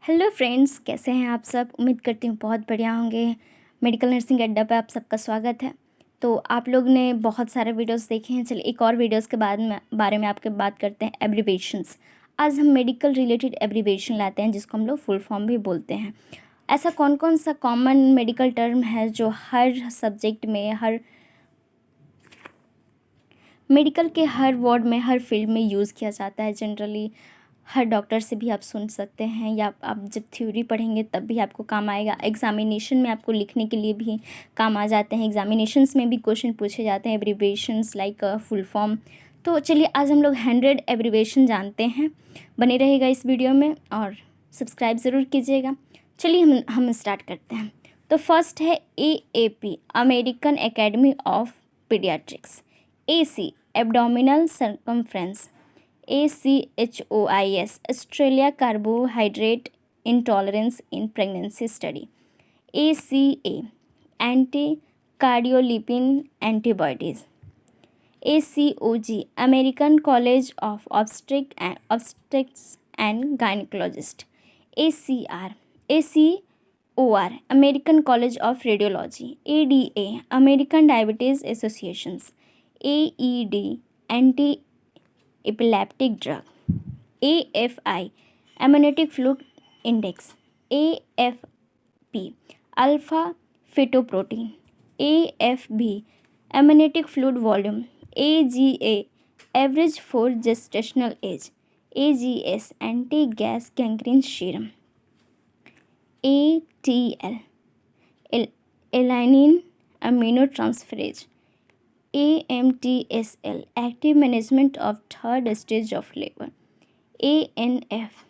Hello friends, कैसे हैं आप सब। उम्मीद करती हूँ बहुत बढ़िया होंगे। मेडिकल नर्सिंग अड्डा पे आप सबका स्वागत है। तो आप लोग ने बहुत सारे वीडियोस देखे हैं। चलिए एक और वीडियोस के बारे में आपके बात करते हैं, एब्रीवेशंस। आज हम मेडिकल रिलेटेड एब्रीवेशन लाते हैं जिसको हम लोग फुल फॉर्म भी बोलते हैं। ऐसा कौन कौन सा कॉमन मेडिकल टर्म है जो हर सब्जेक्ट में, हर मेडिकल के हर वार्ड में, हर फील्ड में यूज़ किया जाता है। जनरली हर डॉक्टर से भी आप सुन सकते हैं, या आप जब थ्योरी पढ़ेंगे तब भी आपको काम आएगा। एग्जामिनेशन में आपको लिखने के लिए भी काम आ जाते हैं। एग्जामिनेशंस में भी क्वेश्चन पूछे जाते हैं, एब्रीवेशंस लाइक फुल फॉर्म। तो चलिए आज हम लोग 100 एब्रीवेशन जानते हैं। बने रहेगा इस वीडियो में और सब्सक्राइब ज़रूर कीजिएगा। चलिए हम स्टार्ट करते हैं। तो फर्स्ट है AAP, American academy of paediatrics. AC, abdominal circumference. ACHOIS, Australia Carbohydrate Intolerance in Pregnancy Study. ACA, Anti-Cardiolipin Antibodies. ACOG, American College of Obstetrics and Gynecologists. ACOR, American College of Radiology. ADA, American Diabetes Associations. AED, Anti-epileptic drug. AFI, amniotic fluid index. AFP, alpha fetoprotein. AFB, amniotic fluid volume. AGA, average for gestational age. AGS, anti-gas gangrene serum. ATL, alanine aminotransferase. AMTSL, active management of third stage of labor. ANF,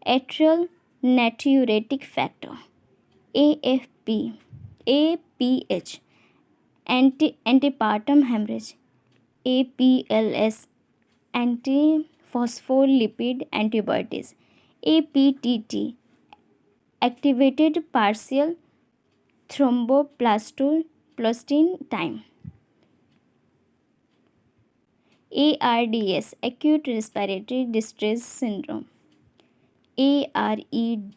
atrial natriuretic factor. AFP, APH, antepartum hemorrhage. APLS, antiphospholipid antibodies. APTT, activated partial thromboplastin time. ARDS, acute respiratory distress syndrome. AREDV,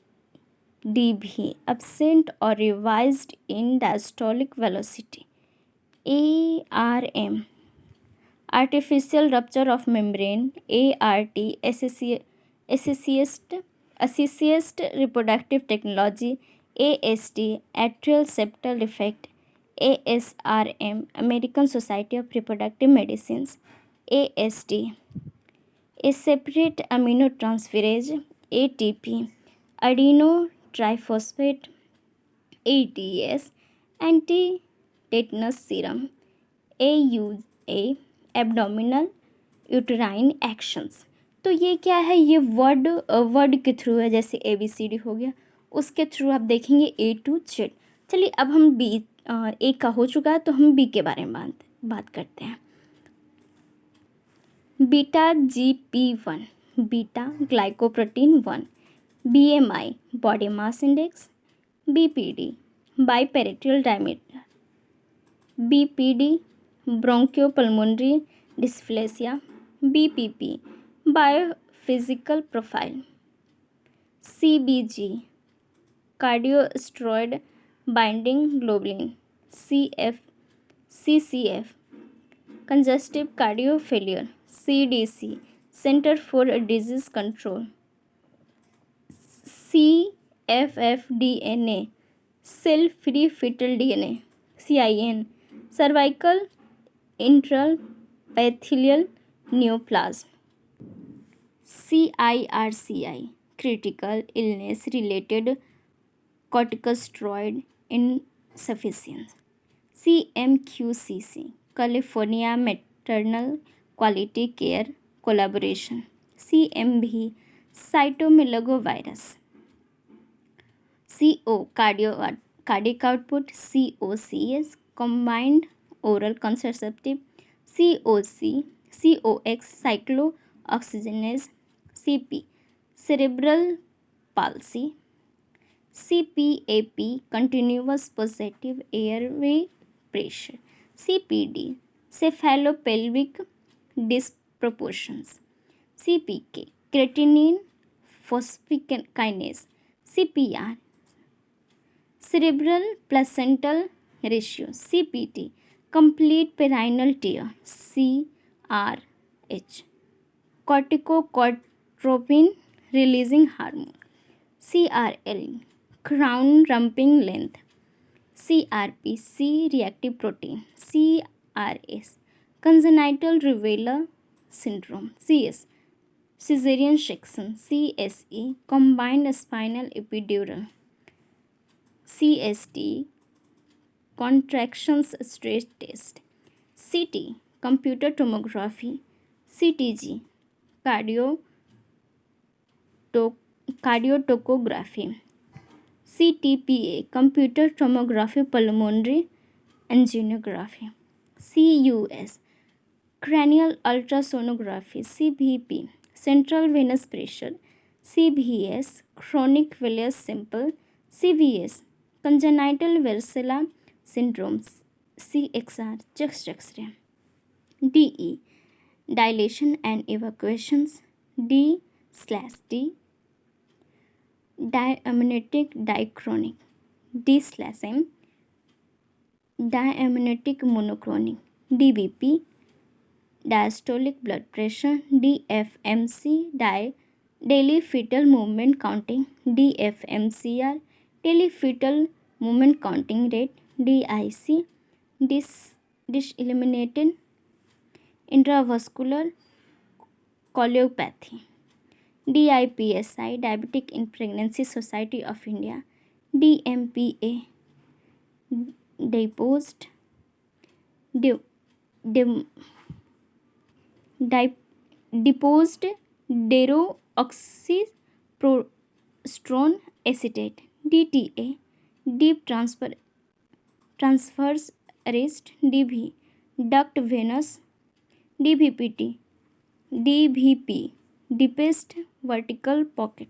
absent or revised in diastolic velocity. ARM, artificial rupture of membrane. ART, associated reproductive technology. AST, atrial septal defect. ASRM, American Society of Reproductive Medicines. AST, a separate aminotransferase. ATP, adenotriphosphate. ATS, anti-tetanus serum. AUA, abdominal uterine actions. तो ये क्या है, ये word के through है। जैसे ABCD हो गया, उसके थ्रू आप देखेंगे A to Z। चलिए अब हम A का हो चुका है तो हम B के बारे में बात करते हैं। Beta GP1, beta glycoprotein 1। BMI, body mass index. BPD, biparietal diameter. BPD, bronchopulmonary dysplasia. BPP, biophysical profile. CBG, cardiosteroid binding globulin. CCF, congestive cardio failure. CDC, centre for disease control. CFF-DNA, cell free fetal DNA। CIN, cervical intraepithelial neoplasm. CIRCI, critical illness related corticosteroid insufficiency. CMQCC, California Maternal Quality Care Collaboration. CMV, cytomegalovirus. CO, cardiac output. COCS, combined oral contraceptive. COX, cyclooxygenase. CP, cerebral palsy. CPAP, continuous positive airway pressure. CPD, cephalopelvic disproportions. CPK, creatinine phosphokinase. CPR, cerebral placental ratio. CPT, complete perineal tear. CRH, corticotropin releasing hormone. CRL, crown rumping length. CRP, C reactive protein. CRS, congenital revealer syndrome. CS, cesarean section. CSE, combined spinal epidural. CST, contractions stress test. CT, computer tomography. CTG, cardio cardiotocography. CTPA, computer tomography pulmonary angiography. CUS, cranial ultrasonography. CVP, central venous pressure. CVS, chronic villus simple. CVS, congenital varicella syndromes. CXR, chest X-ray. DE, dilation and evacuations. D/D, diamnionitic dichronic. D/M, diamnionitic monochronic. DBP, diastolic blood pressure. DFMC, daily fetal movement counting. DFMCR, daily fetal movement counting rate. DIC, diseliminated intravascular coagulopathy. DIPSI, Diabetic in Pregnancy Society of India. DMPA, deposed deoxyprogesterone acetate. DTA, deep transverse arrest. DV, duct venous. DVP, deepest vertical pocket.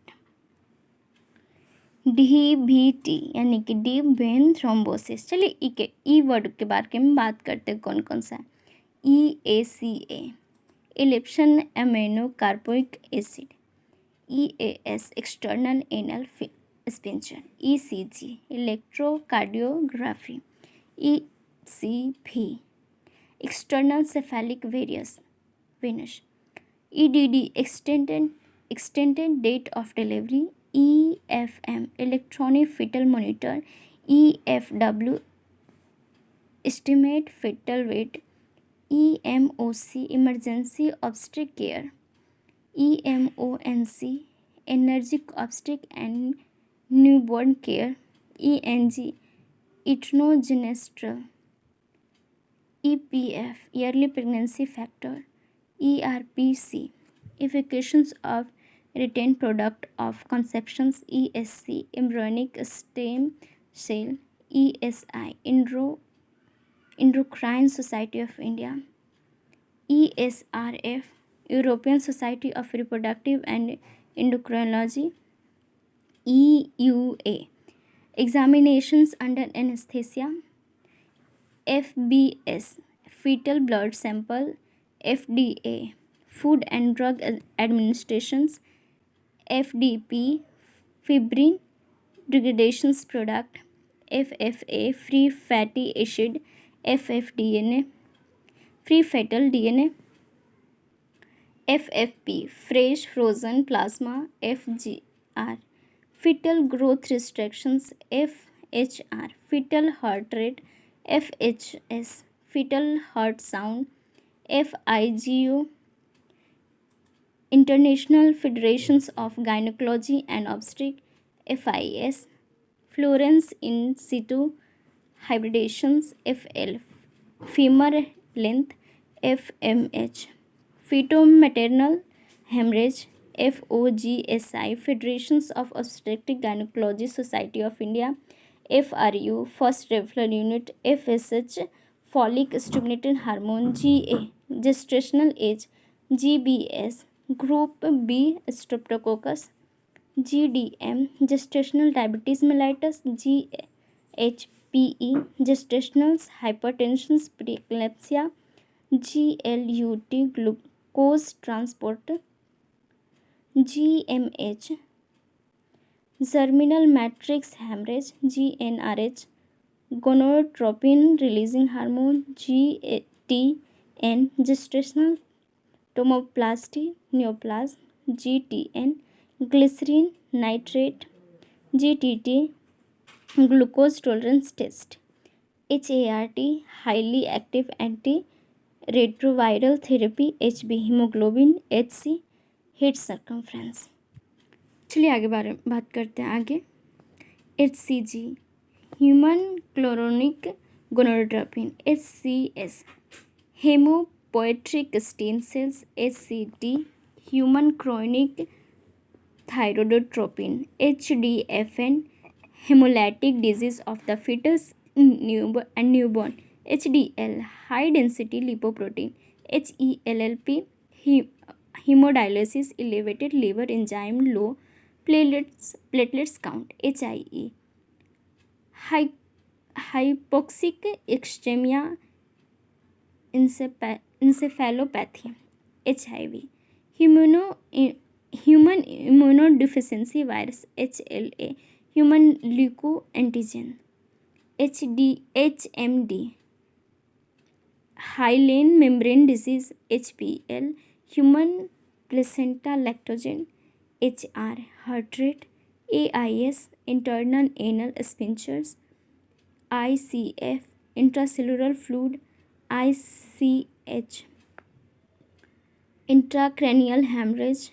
DVT यानी कि deep vein thrombosis. चलिए ई word के बारे में बात करते हैं. कौन कौन सा है? EACA, epsilon amino caproic acid. EAS, external anal sphincter. ECG, electrocardiography. ECV, external cephalic venous. EDD, extended date of delivery. EFM, electronic fetal monitor. EFW, estimate fetal weight. EMOC, emergency obstetric care. EMONC, energetic obstetric and newborn care. ENG, ethnogenestrel. EPF, yearly pregnancy factor. ERPC, evacuations of retained product of conceptions. ESC, embryonic stem cell. ESI, Endocrine Society of India. ESRF, European Society of Reproductive and Endocrinology. EUA, examinations under anesthesia. FBS, fetal blood sample. FDA, Food and Drug Administrations. FDP, fibrin degradation product. FFA, free fatty acid. FFDNA, free fetal DNA. FFP, fresh frozen plasma. FGR, fetal growth restrictions. FHR, fetal heart rate. FHS, fetal heart sound. FIGO, International Federations of Gynecology and Obstetrics. FIS, Florence in situ hybridations. FL, femur length. FMH, feto-maternal hemorrhage. FOGSI, Federations of Obstetric Gynecology Society of India. FRU, first referral unit. FSH, folic stimulating hormone. GA, gestational age. GBS, group B streptococcus. GDM, gestational diabetes mellitus. GHPE, gestational hypertension preeclampsia. GLUT, glucose transport. GMH, germinal matrix hemorrhage, GnRH, gonadotropin releasing hormone, GTN, gestational tomoplasty, neoplasm, GTN, glycerin nitrate, GTT, glucose tolerance test, HART, highly active antiretroviral therapy, HB, hemoglobin, HC, heat circumference. चलिए आगे बात करते हैं आगे। HCG, human chorionic gonadotropin, HCS, hematopoietic stem cells, HCT, human chronic thyrotropin, HDFN, hemolytic disease of the fetus and newborn, HDL, high density lipoprotein, HELLP, hemodialysis, elevated liver enzyme, low platelets count, HIE, hypoxic ischemia, encephalopathy, HIV, human immunodeficiency virus, HLA, human leukoantigen, HMD, hyaline membrane disease, HPL, human placenta lactogen, HR, heart rate, AIS, internal anal sphincters, ICF, intracellular fluid, ICH, intracranial hemorrhage,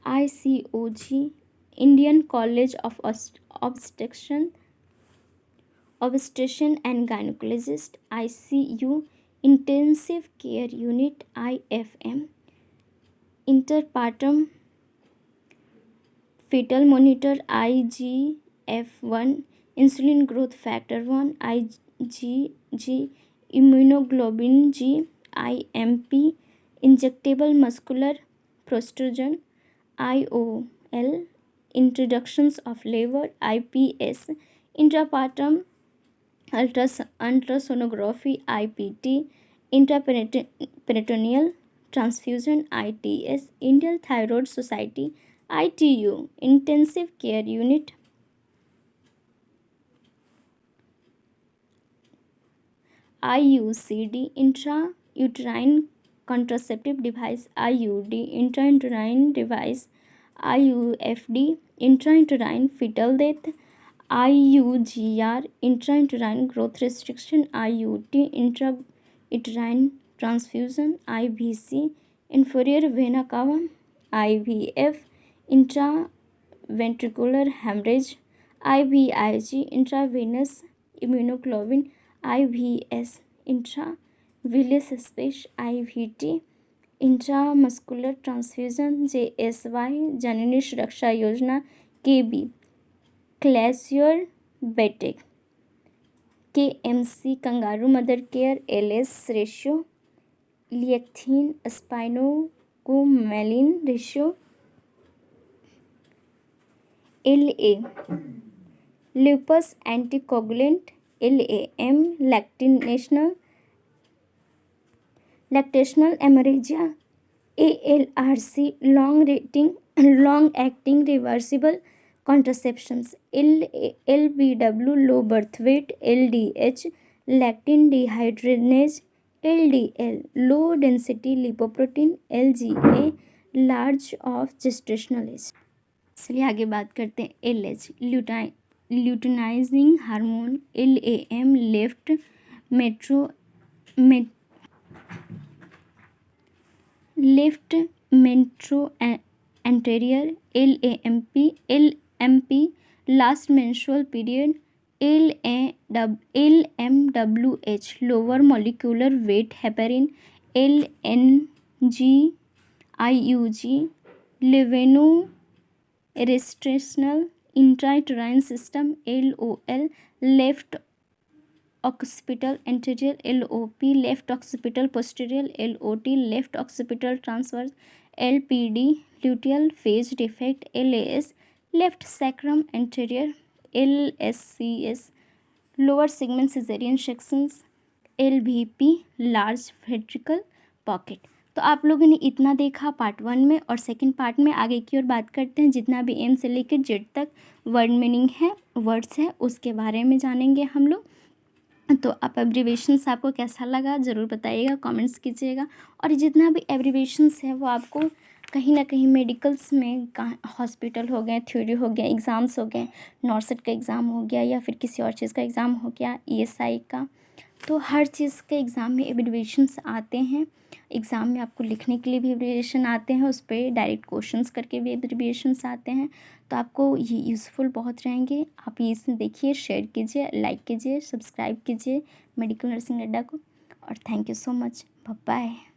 ICOG, Indian College of Obstetrician and Gynecologist, ICU, Intensive Care Unit, IFM, Interpartum Fetal Monitor, IGF-1, Insulin Growth Factor 1, IgG, Immunoglobulin G, IMP, Injectable Muscular Prostogen, IOL, Introductions of Labor, IPS, Intrapartum Ultrasonography, IPT, Intraperitoneal Transfusion, ITS, Indian Thyroid Society, ITU, Intensive Care Unit, IUCD, Intrauterine Contraceptive Device, IUD, Intrauterine Device, IUFD, Intrauterine Fetal Death, IUGR, Intrauterine Growth Restriction, IUT, Intrauterine Transfusion, IVC, Inferior Vena Cava, IVF, Intraventricular Hemorrhage, IVIG, Intravenous Immunoglobulin, IVS, Intravillous Space, IVT, intramuscular transfusion, JSY, Janani Suraksha Yojana, KB, Kleihauer Betke, KMC, kangaroo mother care, LS ratio, lecithin sphingomyelin ratio, LA, lupus anticoagulant, LAM, lactational hemorrhagia, ALRC, long acting reversible contraceptions, LBW, low birth weight, LDH, lactin dehydrogenase, LDL, low density lipoprotein, LGA, large of gestational age. चलिए आगे बात करते हैं LH, luteinizing hormone, LAM, left metro anterior, LMP, last menstrual period, LMWH, lower molecular weight heparin, LNG, IUG, levonorgestrel intrauterine system, LOL, left occipital anterior, LOP, left occipital posterior, LOT, left occipital transverse, LPD, luteal phase defect, LAS, left sacrum anterior, LSCS, lower segment cesarean sections, LVP, large ventricle pocket. तो आप लोगों ने इतना देखा part 1 में, और second part में आगे की ओर बात करते हैं। जितना भी एम से लेकर जेड तक वर्ड मीनिंग है, वर्ड्स है, उसके बारे में जानेंगे हम लोग। तो आप एब्रीवेशंस आपको कैसा लगा ज़रूर बताइएगा, कमेंट्स कीजिएगा। और जितना भी एब्रीवेशंस है वो आपको कहीं ना कहीं मेडिकल्स में, हॉस्पिटल हो गए, थ्योरी हो गया, एग्ज़ाम्स हो गए, नॉर्सेट का एग्ज़ाम हो गया या फिर किसी और चीज़ का एग्ज़ाम हो गया, ईएसआई का, तो हर चीज़ के एग्ज़ाम में एब्रीवेशंस आते हैं। एग्ज़ाम में आपको लिखने के लिए भी एब्रीवेशन आते हैं, उस पर डायरेक्ट क्वेश्चंस करके भी एब्रीवेशंस आते हैं। तो आपको ये यूज़फुल बहुत रहेंगे। आप ये इसे देखिए, शेयर कीजिए, लाइक कीजिए, सब्सक्राइब कीजिए मेडिकल नर्सिंग अड्डा को। और thank you so much. Bye.